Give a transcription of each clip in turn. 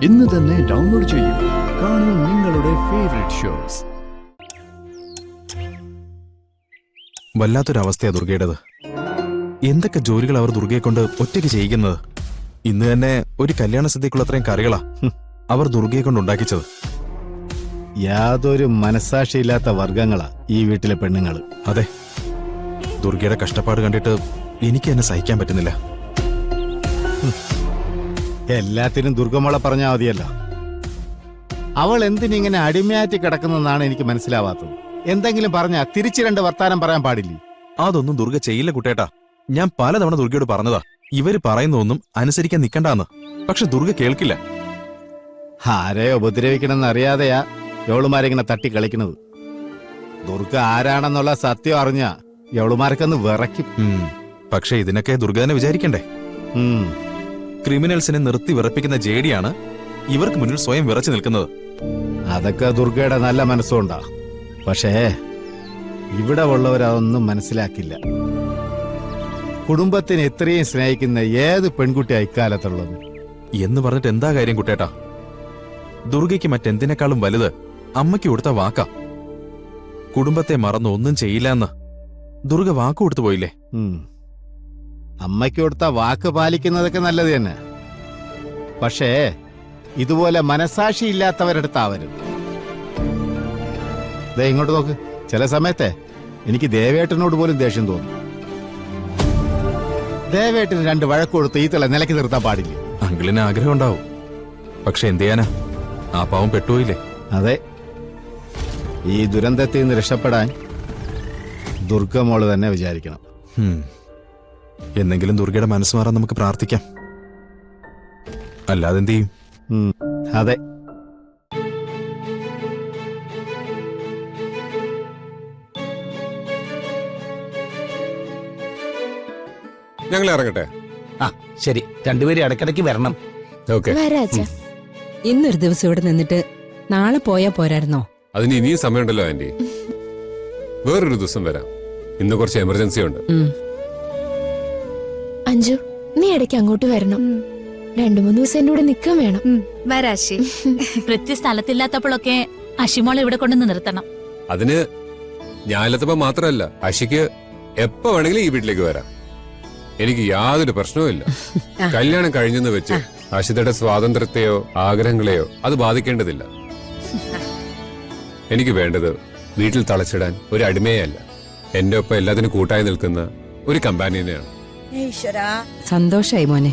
ഇന്ന് തന്നെ ഡൗൺലോഡ് ചെയ്യൂ. കാണൂ നിങ്ങളുടെ ഫേവറേറ്റ് ഷോസ്. വല്ലാത്തൊരവസ്ഥയാ ദുർഗയുടേത്. എന്തൊക്കെ ജോലികൾ അവർ ദുർഗയെ കൊണ്ട് ഒറ്റയ്ക്ക് ചെയ്യിക്കുന്നത്. ഇന്ന് തന്നെ ഒരു കല്യാണ സദ്യക്കുള്ളത്രയും കറികളാ അവർ ദുർഗയെ കൊണ്ട് ഉണ്ടാക്കിച്ചത്. യാതൊരു മനസാക്ഷിയില്ലാത്ത വർഗങ്ങളാ ഈ വീട്ടിലെ പെണ്ണുങ്ങള്. അതെ, ദുർഗയുടെ കഷ്ടപ്പാട് കണ്ടിട്ട് എനിക്ക് എന്നെ സഹിക്കാൻ പറ്റുന്നില്ല. എല്ലാത്തിനും ദുർഗമോളെ പറഞ്ഞാൽ മതിയല്ല. അവൾ എന്തിനിങ്ങനെ അടിമയാറ്റി കിടക്കുന്നതെന്നാണ് എനിക്ക് മനസ്സിലാവാത്തത്. എന്തെങ്കിലും പറഞ്ഞാ തിരിച്ചു രണ്ട് വർത്താനം പറയാൻ പാടില്ലേ? അതൊന്നും ദുർഗ ചെയ്യില്ല കുട്ടേട്ടാ. ഞാൻ പലതവണ ദുർഗയോട് പറഞ്ഞതാ ഇവര് പറയുന്നതൊന്നും അനുസരിക്കാൻ നിൽക്കണ്ടെന്ന്. പക്ഷെ ദുർഗ കേൾക്കില്ല. ആരെ ഉപദ്രവിക്കണമെന്ന് അറിയാതെയാ യവളുമാരിങ്ങനെ തട്ടി കളിക്കുന്നത്. ദുർഗ ആരാണെന്നുള്ള സത്യം അറിഞ്ഞ യവളുമാർക്കൊന്ന് വിറയ്ക്കും. പക്ഷെ ഇതിനൊക്കെ ദുർഗ തന്നെ വിചാരിക്കണ്ടേ? ക്രിമിനൽസിനെ നിർത്തി വിറപ്പിക്കുന്ന ജേഡിയാണ് ഇവർക്ക് മുന്നിൽ സ്വയം വിറച്ചു നിൽക്കുന്നത്. അതൊക്കെ ദുർഗയുടെ നല്ല മനസ്സുകൊണ്ടാ. പക്ഷേ ഇവിടെ ഉള്ളവരതൊന്നും മനസ്സിലാക്കില്ല. കുടുംബത്തിന് ഇത്രയും സ്നേഹിക്കുന്ന ഏത് പെൺകുട്ടിയാ ഇക്കാലത്തുള്ളത്? എന്ന് പറഞ്ഞിട്ട് എന്താ കാര്യം കുട്ടേട്ടാ? ദുർഗയ്ക്ക് മറ്റെന്തിനേക്കാളും വലുത് അമ്മയ്ക്ക് കൊടുത്ത വാക്കാ. കുടുംബത്തെ മറന്ന് ഒന്നും ചെയ്യില്ല എന്ന് ദുർഗ വാക്ക് കൊടുത്തു പോയില്ലേ? അമ്മയ്ക്ക് കൊടുത്ത വാക്ക് പാലിക്കുന്നതൊക്കെ നല്ലത് തന്നെ. പക്ഷേ ഇതുപോലെ മനസാക്ഷി ഇല്ലാത്തവരെടുത്താവരും. ദേ ഇങ്ങോട്ട് നോക്ക്. ചില സമയത്തെ എനിക്ക് ദേവേട്ടനോട് പോലും ദേഷ്യം തോന്നും. ദേവേട്ടന് രണ്ട് വഴക്ക് കൊടുത്ത് ഈ തല നിലയ്ക്ക് നിർത്താൻ പാടില്ല. അങ്കിളിന് ആഗ്രഹം ഉണ്ടാവും. പക്ഷെ എന്ത് ചെയ്യാനാ, ആ പാവം പെട്ടുപോയില്ലേ? അതെ, ഈ ദുരന്തത്തിൽ നിന്ന് രക്ഷപ്പെടാൻ ദുർഗമോള് തന്നെ വിചാരിക്കണം. എന്നെങ്കിലും ദുർഗയുടെ മനസ്സ് മാറാൻ നമുക്ക് പ്രാർത്ഥിക്കാം. അല്ലാതെ എന്ത് ചെയ്യും? അതെ. ഞങ്ങൾ ഇറങ്ങട്ടെ? ആ ശരി, രണ്ടുപേരും ഇടയ്ക്കിടയ്ക്ക് വരണം. ഇന്നൊരു ദിവസം ഇവിടെ നിന്നിട്ട് നാളെ പോയാ പോരായിരുന്നോ? അതിന് ഇനിയും സമയമുണ്ടല്ലോ ആന്റി. വേറൊരു ദിവസം വരാം. ഇന്ന് കുറച്ച് എമർജൻസി ഉണ്ട്. അഞ്ജു, നീ ഇടയ്ക്ക് അങ്ങോട്ട് വരണം. 2-3 ദിവസം എന്റെ കൂടെ നിൽക്കാൻ വേണം. വരാശി. കൃത്യ സ്ഥലത്തില്ലാത്തപ്പോഴൊക്കെ അഷിമോളെ ഇവിടെ കൊണ്ടുവന്ന് നിർത്തണം. അതിന് ഞാനില്ലാത്തപ്പോ മാത്രമല്ല, അഷിക്ക് എപ്പോ വേണമെങ്കിലും ഈ വീട്ടിലേക്ക് വരാം. എനിക്ക് യാതൊരു പ്രശ്നവുമില്ല. കല്യാണം കഴിഞ്ഞെന്ന് വെച്ച് അഷിതയുടെ സ്വാതന്ത്ര്യത്തെയോ ആഗ്രഹങ്ങളെയോ അത് ബാധിക്കേണ്ടതില്ല. എനിക്ക് വേണ്ടത് വീട്ടിൽ തളച്ചിടാൻ ഒരു അടിമയല്ല, എന്റെ ഒപ്പം എല്ലാത്തിനും കൂട്ടായി നിൽക്കുന്ന ഒരു കമ്പാനിയനെയാണ്. സന്തോഷായി മോനെ.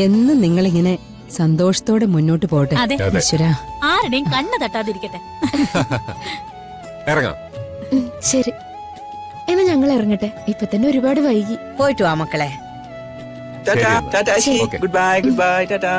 എന്നും നിങ്ങളിങ്ങനെ സന്തോഷത്തോടെ മുന്നോട്ട് പോട്ടെ. ഈശ്വരാ, ആരുടെയും കണ്ണ് തട്ടാതിരിക്കട്ടെ. ഇറങ്ങാം. ശരി, എന്നാ ഞങ്ങൾ ഇറങ്ങട്ടെ. ഇപ്പൊ തന്നെ ഒരുപാട് വൈകി. പോയിട്ട് വാ മക്കളെ. ഓക്കേ. Good bye. ടാറ്റാ.